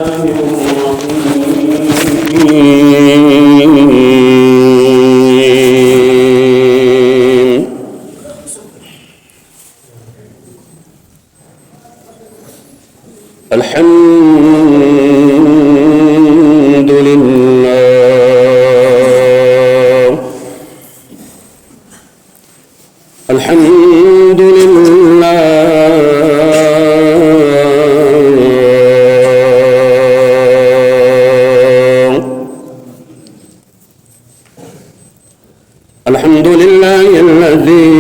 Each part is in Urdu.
الحمد لله الحمد لله الحمد لله الذي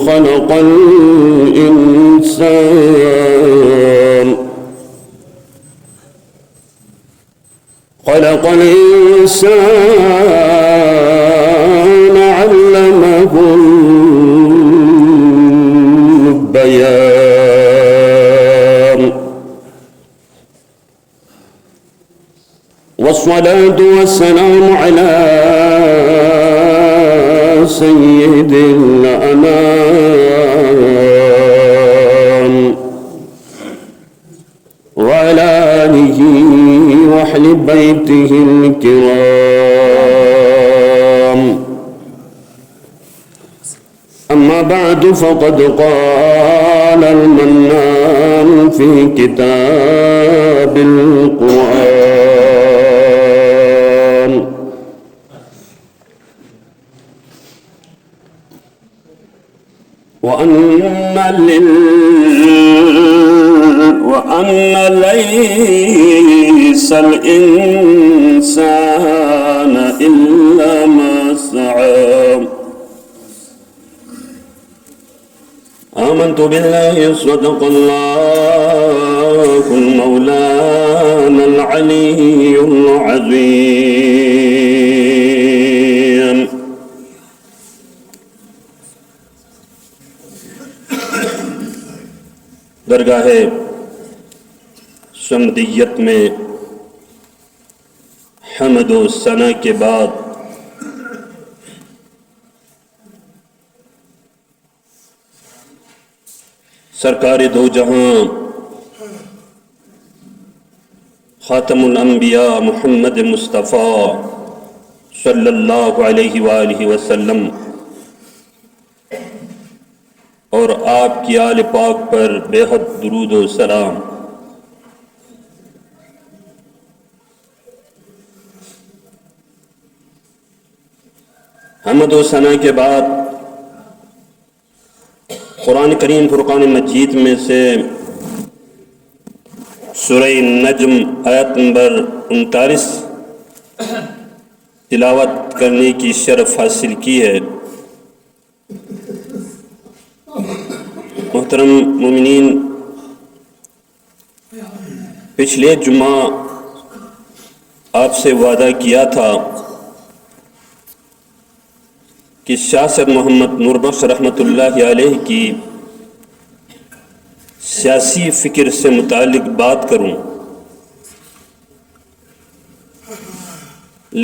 خلق الإنسان علمه البيان والصلاة والسلام على سيد الأنام وعلى آله وأهل بيته الكرام أما بعد فقد قال المنان في كتاب القرآن وأن ليس الإنسان إلا ما سعى آمنت بالله صدق الله مولانا العلي العظيم درگاہ سمدیت میں حمد و ثنا کے بعد سرکار دو جہاں خاتم الانبیاء محمد مصطفیٰ صلی اللہ علیہ وآلہ وسلم اور آپ کی آل پاک پر بے حد درود و سلام۔ حمد و ثنا کے بعد قرآن کریم فرقان مجید میں سے سورہ نجم آیت نمبر 39 تلاوت کرنے کی شرف حاصل کی ہے۔ محترم مومنین، پچھلے جمعہ آپ سے وعدہ کیا تھا کہ شاہ سید محمد نور بخش رحمۃ اللہ علیہ کی سیاسی فکر سے متعلق بات کروں،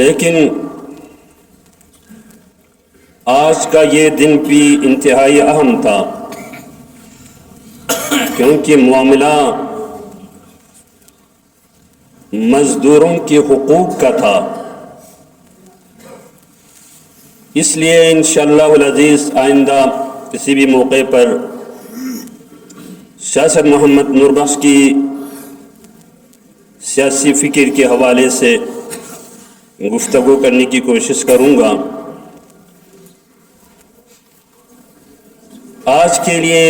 لیکن آج کا یہ دن بھی انتہائی اہم تھا، کیونکہ معاملہ مزدوروں کے حقوق کا تھا۔ اس لیے انشاءاللہ العزیز آئندہ کسی بھی موقع پر شاہ سید محمد نور بخش کی سیاسی فکر کے حوالے سے گفتگو کرنے کی کوشش کروں گا۔ آج کے لیے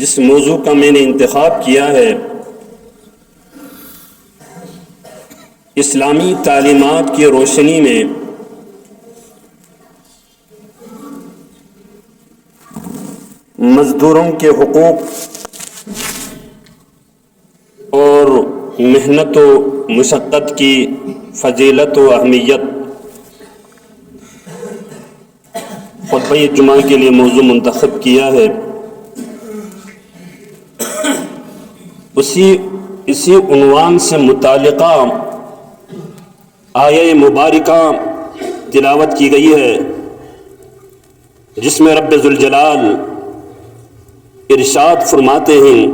جس موضوع کا میں نے انتخاب کیا ہے، اسلامی تعلیمات کی روشنی میں مزدوروں کے حقوق اور محنت و مشقت کی فضیلت و اہمیت، خطبہ جمعہ کے لیے موضوع منتخب کیا ہے۔ اسی عنوان سے متعلقہ آیہ مبارکہ تلاوت کی گئی ہے، جس میں رب ذوالجلال ارشاد فرماتے ہیں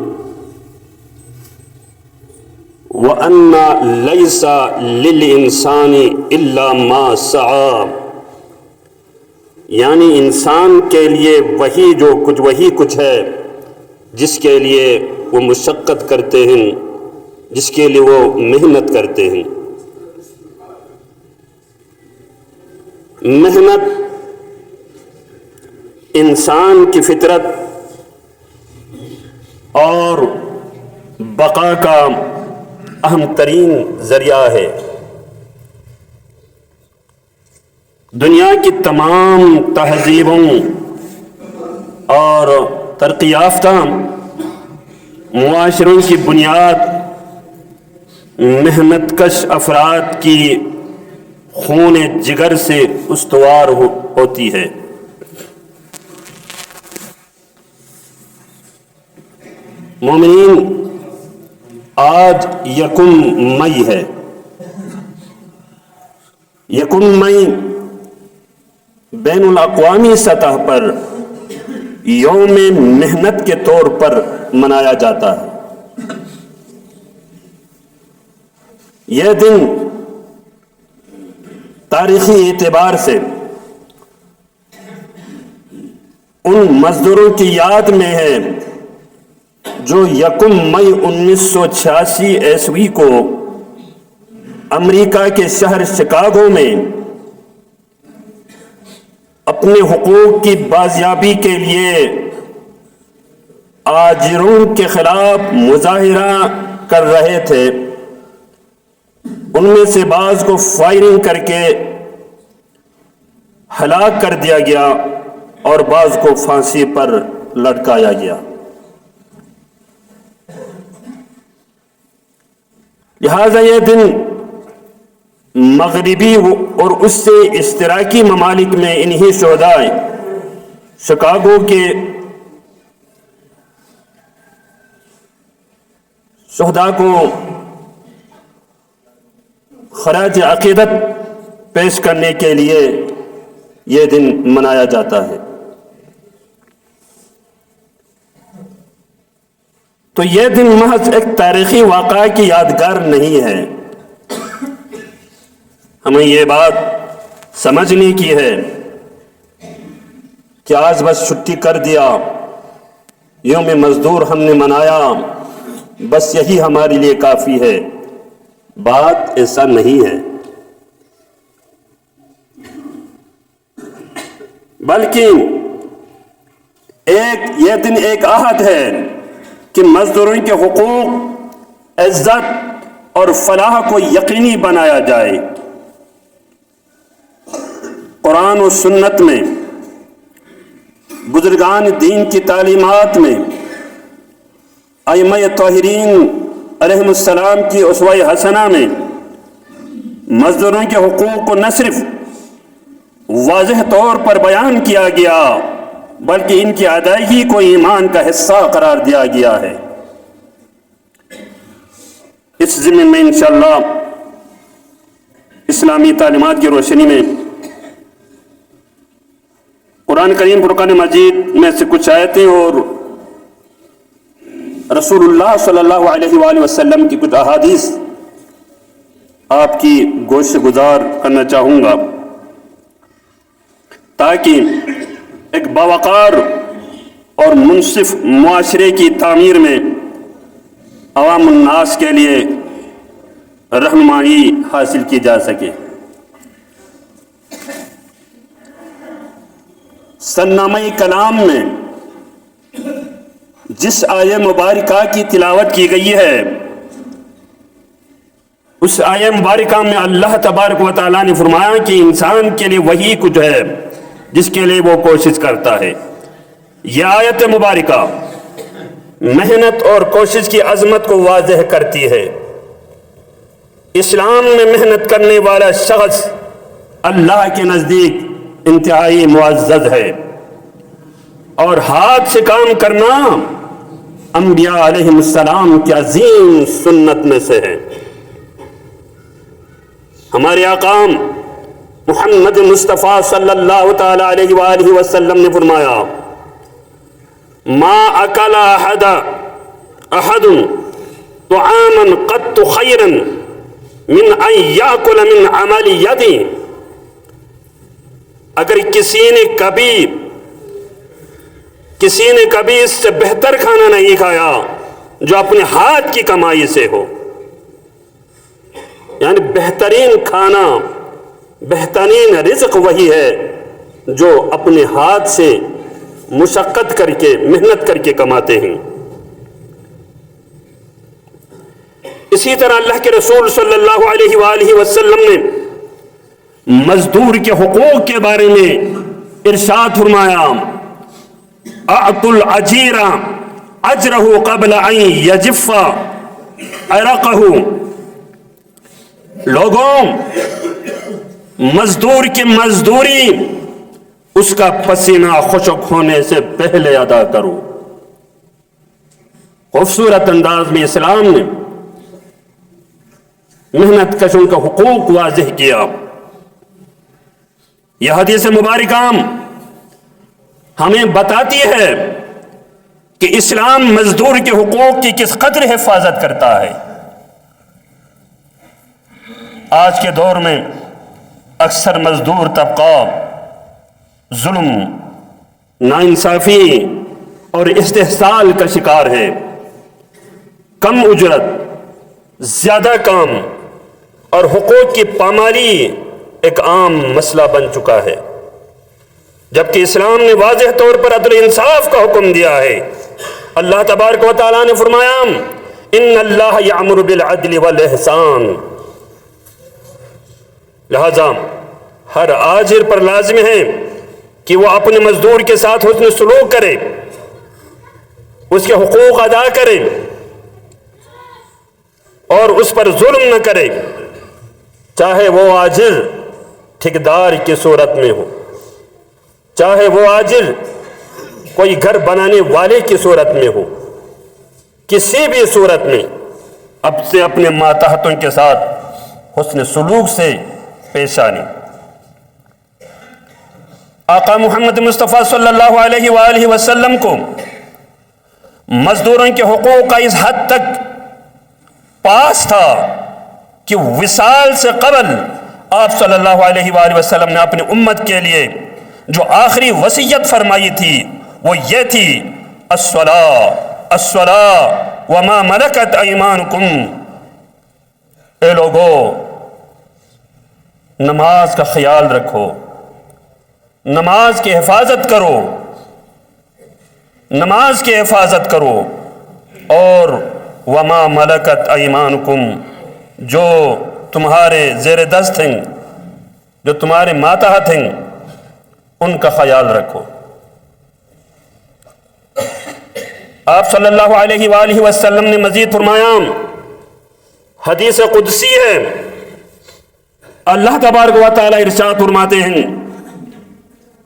وَأَنَّ لَيْسَ لِلْإِنسَانِ إِلَّا مَا سَعَى، یعنی انسان کے لیے وہی کچھ ہے جس کے لیے وہ مشقت کرتے ہیں، جس کے لیے وہ محنت کرتے ہیں۔ محنت انسان کی فطرت اور بقا کا اہم ترین ذریعہ ہے۔ دنیا کی تمام تہذیبوں اور ترقی یافتہ معاشروں کی بنیاد محنت کش افراد کی خون جگر سے استوار ہوتی ہے۔ مومنین، آج یکم مئی ہے۔ یکم مئی بین الاقوامی سطح پر یوم محنت کے طور پر منایا جاتا ہے۔ یہ دن تاریخی اعتبار سے ان مزدوروں کی یاد میں ہے جو یکم مئی 1986 عیسوی کو امریکہ کے شہر شکاگو میں اپنے حقوق کی بازیابی کے لیے آجروں کے خلاف مظاہرہ کر رہے تھے۔ ان میں سے بعض کو فائرنگ کر کے ہلاک کر دیا گیا اور بعض کو پھانسی پر لٹکایا گیا۔ لہذا یہ دن مغربی اور اس سے اشتراکی ممالک میں انہی شہداء شکاگو کے شہداء کو خراج عقیدت پیش کرنے کے لیے یہ دن منایا جاتا ہے۔ تو یہ دن محض ایک تاریخی واقعہ کی یادگار نہیں ہے، ہمیں یہ بات سمجھنے کی ہے کہ آج بس چھٹی کر دیا، یوم مزدور ہم نے منایا، بس یہی ہمارے لیے کافی ہے۔ بات ایسا نہیں ہے، بلکہ یہ دن ایک عہد ہے کہ مزدوروں کے حقوق، عزت اور فلاح کو یقینی بنایا جائے۔ قرآن و سنت میں، بزرگان دین کی تعلیمات میں، ائمہ طاہرین علیہم السلام کی اسوہ حسنہ میں مزدوروں کے حقوق کو نہ صرف واضح طور پر بیان کیا گیا بلکہ ان کی ادائیگی کو ایمان کا حصہ قرار دیا گیا ہے۔ اس ضمن میں انشاءاللہ اسلامی تعلیمات کی روشنی میں قرآن کریم فرقان مجید میں سے کچھ آیتیں اور رسول اللہ صلی اللہ علیہ وآلہ وسلم کی کچھ احادیث آپ کی گوش گزار کرنا چاہوں گا تاکہ ایک باوقار اور منصف معاشرے کی تعمیر میں عوام الناس کے لیے رہنمائی حاصل کی جا سکے۔ سنامہ کلام میں جس آیہ مبارکہ کی تلاوت کی گئی ہے، اس آیہ مبارکہ میں اللہ تبارک و تعالیٰ نے فرمایا کہ انسان کے لیے وہی کچھ ہے جس کے لیے وہ کوشش کرتا ہے۔ یہ آیت مبارکہ محنت اور کوشش کی عظمت کو واضح کرتی ہے۔ اسلام میں محنت کرنے والا شخص اللہ کے نزدیک انتہائی معزز ہے، اور ہاتھ سے کام کرنا انبیاء علیہم السلام کی عظیم سنت میں سے ہے۔ ہمارے آقا محمد مصطفیٰ صلی اللہ تعالی علیہ وآلہ وسلم نے فرمایا ما اکل احد طعاما قط خیرا من ان یاکل من عمل یدی، اگر کسی نے کبھی اس سے بہتر کھانا نہیں کھایا جو اپنے ہاتھ کی کمائی سے ہو، یعنی بہترین کھانا، بہترین رزق وہی ہے جو اپنے ہاتھ سے مشقت کر کے، محنت کر کے کماتے ہیں۔ اسی طرح اللہ کے رسول صلی اللہ علیہ وآلہ وسلم نے مزدور کے حقوق کے بارے میں ارشاد فرمایا، اعطوا العجیر اجرہ قبل ان یجف عرقہ، لوگوں مزدور کی مزدوری اس کا پسینہ خشک ہونے سے پہلے ادا کرو۔ خوبصورت انداز میں اسلام نے محنت کشوں کا حقوق واضح کیا۔ یہ حدیث مبارکہ ہمیں بتاتی ہے کہ اسلام مزدور کے حقوق کی کس قدر حفاظت کرتا ہے۔ آج کے دور میں اکثر مزدور طبقہ ظلم، ناانصافی اور استحصال کا شکار ہے۔ کم اجرت، زیادہ کام اور حقوق کی پامالی ایک عام مسئلہ بن چکا ہے، جبکہ اسلام نے واضح طور پر عدل انصاف کا حکم دیا ہے۔ اللہ تبارک و تعالیٰ نے فرمایا، ان اللہ یأمر بالعدل والاحسان، لہذا ہر آجر پر لازم ہے کہ وہ اپنے مزدور کے ساتھ حسن سلوک کرے، اس کے حقوق ادا کرے اور اس پر ظلم نہ کرے، چاہے وہ آجر ٹھیکیدار کی صورت میں ہو، چاہے وہ آجر کوئی گھر بنانے والے کی صورت میں ہو، کسی بھی صورت میں اب سے اپنے ماتحتوں کے ساتھ حسن سلوک سے پیش آنی۔ آقا محمد مصطفیٰ صلی اللہ علیہ وآلہ وسلم کو مزدوروں کے حقوق کا اس حد تک پاس تھا کہ وصال سے قبل آپ صلی اللہ علیہ وآلہ وسلم نے اپنی امت کے لیے جو آخری وصیت فرمائی تھی وہ یہ تھی، الصلاۃ وما ملکت ایمانکم، اے لوگو نماز کا خیال رکھو، نماز کی حفاظت کرو، نماز کی حفاظت کرو، اور وما ملکت ایمانکم، جو تمہارے زیر دست ہیں، جو تمہارے ماتحت ہیں، ان کا خیال رکھو۔ آپ صلی اللہ علیہ وآلہ وسلم نے مزید فرمایا، حدیث قدسی ہے، اللہ تبارک و تعالی ارشاد فرماتے ہیں،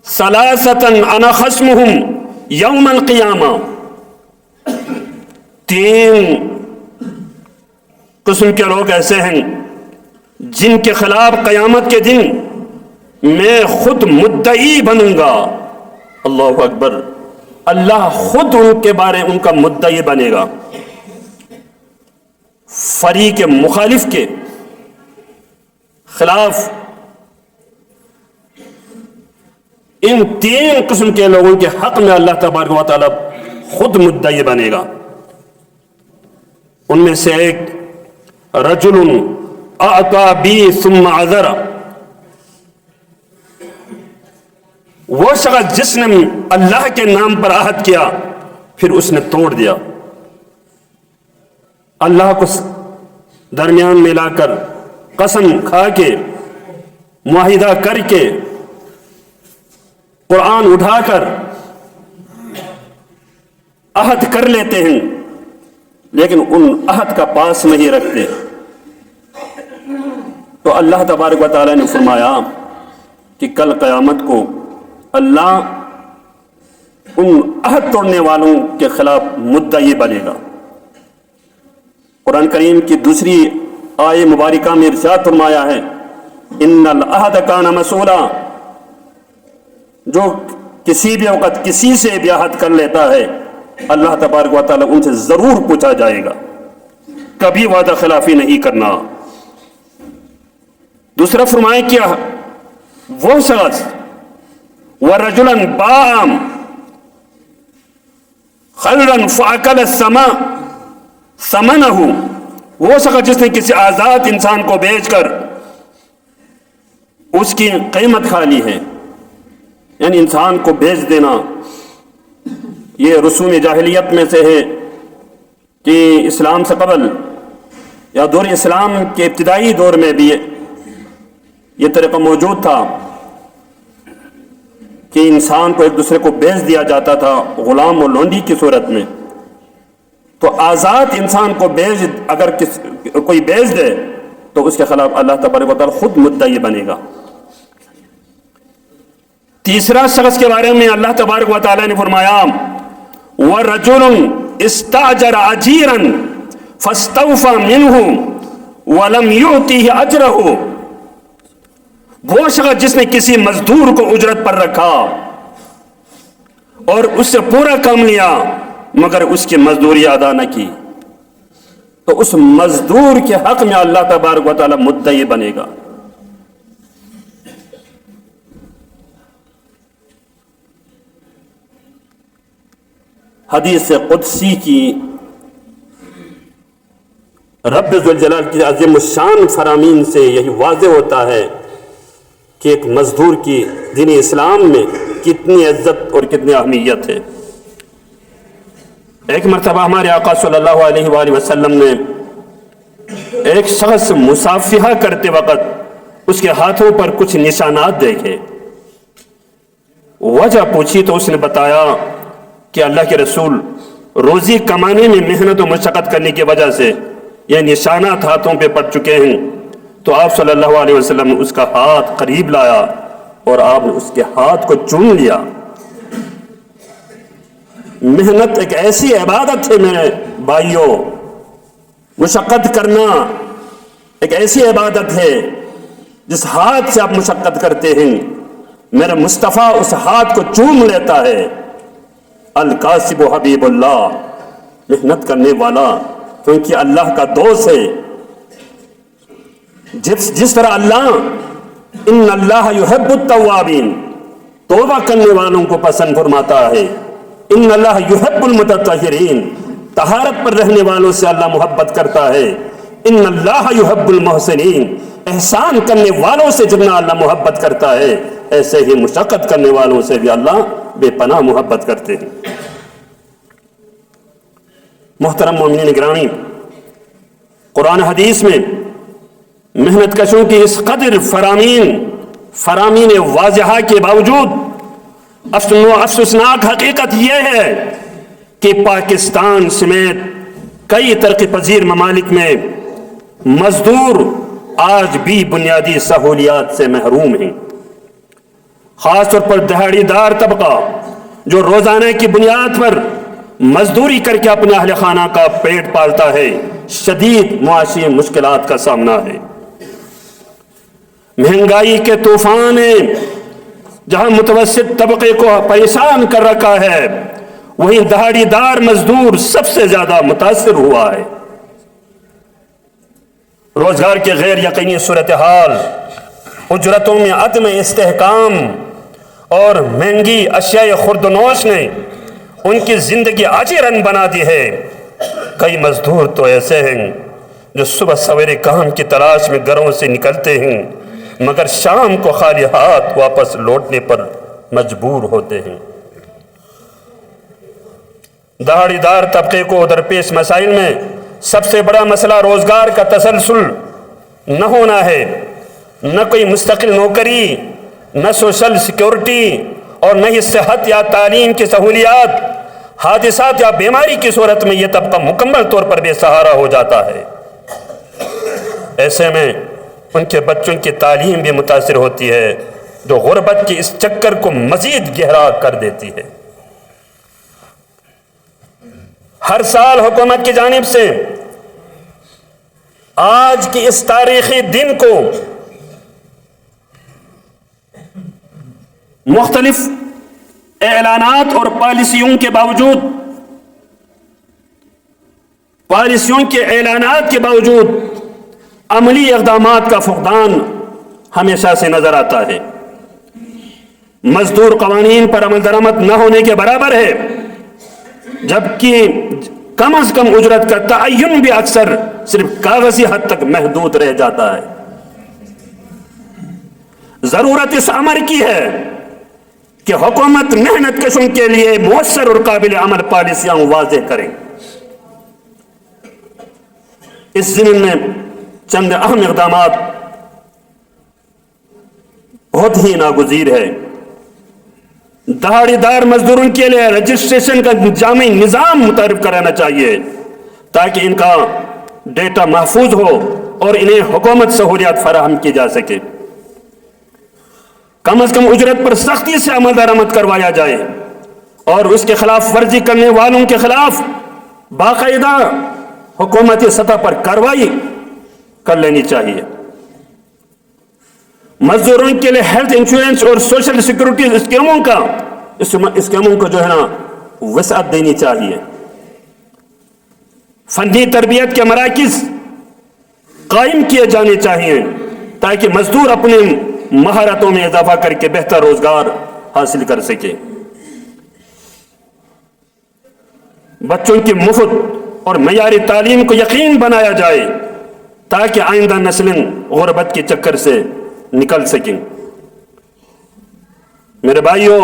ثلاثۃ انا خصمہم یوم القیامہ، تین قسم کے لوگ ایسے ہیں جن کے خلاف قیامت کے دن میں خود مدعی بنوں گا۔ اللہ اکبر، اللہ خود ان کے بارے ان کا مدعی بنے گا، فریق مخالف کے خلاف ان تین قسم کے لوگوں کے حق میں اللہ تبارک و تعالی خود مدعی بنے گا۔ ان میں سے ایک رجل اعطا بی ثم عذر، وہ شخص جس نے اللہ کے نام پر عہد کیا پھر اس نے توڑ دیا، اللہ کو درمیان میں لا کر قسم کھا کے معاہدہ کر کے قرآن اٹھا کر عہد کر لیتے ہیں لیکن ان عہد کا پاس نہیں رکھتے، تو اللہ تبارک و تعالیٰ نے فرمایا کہ کل قیامت کو اللہ ان عہد توڑنے والوں کے خلاف مدعی بنے گا۔ قرآن کریم کی دوسری آیہ مبارکہ میں ارشاد فرمایا ہے، ان العہد کان مسئولا، جو کسی بھی وقت کسی سے بھی عہد کر لیتا ہے اللہ تبارک و تعالیٰ ان سے ضرور پوچھا جائے گا، کبھی وعدہ خلافی نہیں کرنا۔ دوسرا فرمائے کیا وہ شخص وَرَجُلًا بَاعًا خَلْرًا فَأَكَلَ ثَمَنَهُ، وہ شخص جس نے کسی آزاد انسان کو بیچ کر اس کی قیمت کھا لی ہے، یعنی انسان کو بیچ دینا یہ رسوم جاہلیت میں سے ہے کہ اسلام سے قبل یا دور اسلام کے ابتدائی دور میں بھی یہ طریقہ موجود تھا کہ انسان کو ایک دوسرے کو بیچ دیا جاتا تھا غلام اور لونڈی کی صورت میں۔ تو آزاد انسان کو اگر کوئی بیچ دے تو اس کے خلاف اللہ تبارک و تعالیٰ خود مدعی بنے گا۔ تیسرا شخص کے بارے میں اللہ تبارک و تعالیٰ نے فرمایا وَرَجُلٌ اسْتَأْجَرَ أَجِيرًا فَاسْتَوْفَى مِنْهُ وَلَمْ يُؤْتِهِ أَجْرَهُ، وہ شخص جس نے کسی مزدور کو اجرت پر رکھا اور اس سے پورا کام لیا مگر اس کی مزدوری ادا نہ کی، تو اس مزدور کے حق میں اللہ تبارک و تعالیٰ مدعی بنے گا۔ حدیث قدسی کی رب ذوالجلال کی عظیم الشان فرامین سے یہی واضح ہوتا ہے کہ ایک مزدور کی دین اسلام میں کتنی عزت اور کتنی اہمیت ہے۔ ایک مرتبہ ہمارے آقا صلی اللہ علیہ وآلہ وسلم نے ایک شخص مصافحہ کرتے وقت اس کے ہاتھوں پر کچھ نشانات دیکھے، وجہ پوچھی تو اس نے بتایا کہ اللہ کے رسول روزی کمانے میں محنت و مشقت کرنے کی وجہ سے یہ نشانات ہاتھوں پہ پڑ چکے ہیں۔ تو آپ صلی اللہ علیہ وسلم نے اس کا ہاتھ قریب لایا اور آپ نے اس کے ہاتھ کو چوم لیا۔ محنت ایک ایسی عبادت ہے میرے بھائیوں، مشقت کرنا ایک ایسی عبادت ہے جس ہاتھ سے آپ مشقت کرتے ہیں، میرا مصطفیٰ اس ہاتھ کو چوم لیتا ہے۔ القاسب حبیب اللہ، محنت کرنے والا کیونکہ اللہ کا دوست ہے۔ جس طرح اللہ ان اللہ یحب التوابین، توبہ کرنے والوں کو پسند فرماتا ہے، ان اللہ یحب المتطہرین، طہارت پر رہنے والوں سے اللہ محبت کرتا ہے، ان اللہ یحب المحسنین، احسان کرنے والوں سے جتنا اللہ محبت کرتا ہے ایسے ہی مشقت کرنے والوں سے بھی اللہ بے پناہ محبت کرتے ہیں۔ محترم مومنین گرامی، قرآن حدیث میں محنت کشوں کی اس قدر فرامین واضحہ کے باوجود افسوسناک حقیقت یہ ہے کہ پاکستان سمیت کئی ترقی پذیر ممالک میں مزدور آج بھی بنیادی سہولیات سے محروم ہیں، خاص طور پر دہاڑی دار طبقہ جو روزانہ کی بنیاد پر مزدوری کر کے اپنے اہل خانہ کا پیٹ پالتا ہے، شدید معاشی مشکلات کا سامنا ہے۔ مہنگائی کے طوفان نے جہاں متوسط طبقے کو پریشان کر رکھا ہے وہیں دہاڑی دار مزدور سب سے زیادہ متاثر ہوا ہے۔ روزگار کے غیر یقینی صورتحال، اجرتوں میں عدم استحکام اور مہنگی اشیاء خوردنوش نے ان کی زندگی اجیرن بنا دی ہے۔ کئی مزدور تو ایسے ہیں جو صبح سویرے کام کی تلاش میں گھروں سے نکلتے ہیں مگر شام کو خالی ہاتھ واپس لوٹنے پر مجبور ہوتے ہیں۔ دہاڑی دار طبقے کو درپیش مسائل میں سب سے بڑا مسئلہ روزگار کا تسلسل نہ ہونا ہے۔ نہ کوئی مستقل نوکری، نہ سوشل سیکیورٹی اور نہ ہی صحت یا تعلیم کی سہولیات۔ حادثات یا بیماری کی صورت میں یہ طبقہ مکمل طور پر بے سہارا ہو جاتا ہے۔ ایسے میں ان کے بچوں کی تعلیم بھی متاثر ہوتی ہے جو غربت کے اس چکر کو مزید گہرا کر دیتی ہے۔ ہر سال حکومت کی جانب سے آج کی اس تاریخی دن کو مختلف اعلانات اور پالیسیوں کے باوجود پالیسیوں کے اعلانات کے باوجود عملی اقدامات کا فقدان ہمیشہ سے نظر آتا ہے۔ مزدور قوانین پر عمل درآمد نہ ہونے کے برابر ہے، جبکہ کم از کم اجرت کا تعین بھی اکثر صرف کاغذی حد تک محدود رہ جاتا ہے۔ ضرورت اس امر کی ہے کہ حکومت محنت کشوں کے لیے مؤثر اور قابل عمل پالیسیاں واضح کریں۔ اس ضمن میں چند اہم اقدامات بہت ہی ناگزیر ہے۔ دہاڑی دار مزدوروں کے لیے رجسٹریشن کا جامع نظام متعارف کرانا چاہیے تاکہ ان کا ڈیٹا محفوظ ہو اور انہیں حکومت سہولیات فراہم کی جا سکے۔ کم از کم اجرت پر سختی سے عمل درآمد کروایا جائے اور اس کے خلاف ورزی کرنے والوں کے خلاف باقاعدہ حکومتی سطح پر کارروائی کر لینی چاہیے۔ مزدوروں کے لیے ہیلتھ انشورنس اور سوشل سیکورٹی اسکیموں کو جو ہے نا وسعت دینی چاہیے۔ فنی تربیت کے مراکز قائم کیے جانے چاہیے تاکہ مزدور اپنے مہارتوں میں اضافہ کر کے بہتر روزگار حاصل کر سکے۔ بچوں کی مفت اور معیاری تعلیم کو یقین بنایا جائے تاکہ آئندہ نسلیں غربت کے چکر سے نکل سکیں۔ میرے بھائیوں،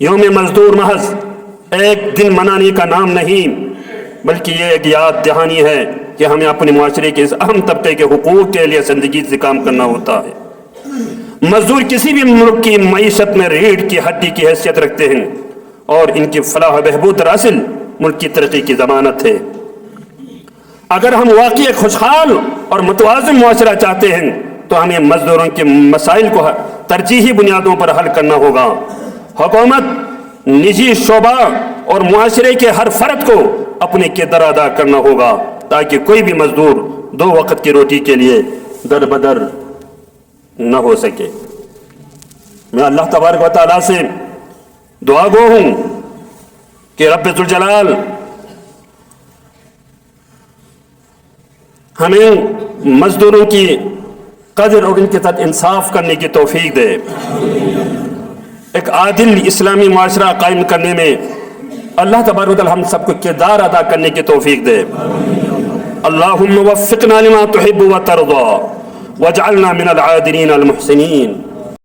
یوم مزدور محض ایک دن منانے کا نام نہیں بلکہ یہ ایک یاد دہانی ہے کہ ہمیں اپنے معاشرے کے اس اہم طبقے کے حقوق کے لیے زندگی سے کام کرنا ہوتا ہے۔ مزدور کسی بھی ملک کی معیشت میں ریڑھ کی ہڈی کی حیثیت رکھتے ہیں اور ان کی فلاح و بہبود دراصل ملک کی ترقی کی ضمانت ہے۔ اگر ہم واقعی خوشحال اور متوازن معاشرہ چاہتے ہیں تو ہمیں مزدوروں کے مسائل کو ترجیحی بنیادوں پر حل کرنا ہوگا۔ حکومت، نجی شعبہ اور معاشرے کے ہر فرد کو اپنے کردار ادا کرنا ہوگا تاکہ کوئی بھی مزدور دو وقت کی روٹی کے لیے در بدر نہ ہو سکے۔ میں اللہ تبارک و تعالیٰ سے دعا گو ہوں کہ رب ذوالجلال ہمیں مزدوروں کی قدر اور ان کے ساتھ انصاف کرنے کی توفیق دے، ایک عادل اسلامی معاشرہ قائم کرنے میں اللہ تبارک و تعالی ہم سب کو کردار ادا کرنے کی توفیق دے۔ اللہم وفقنا لما تحب و ترضا واجعلنا من العادلین المحسنین۔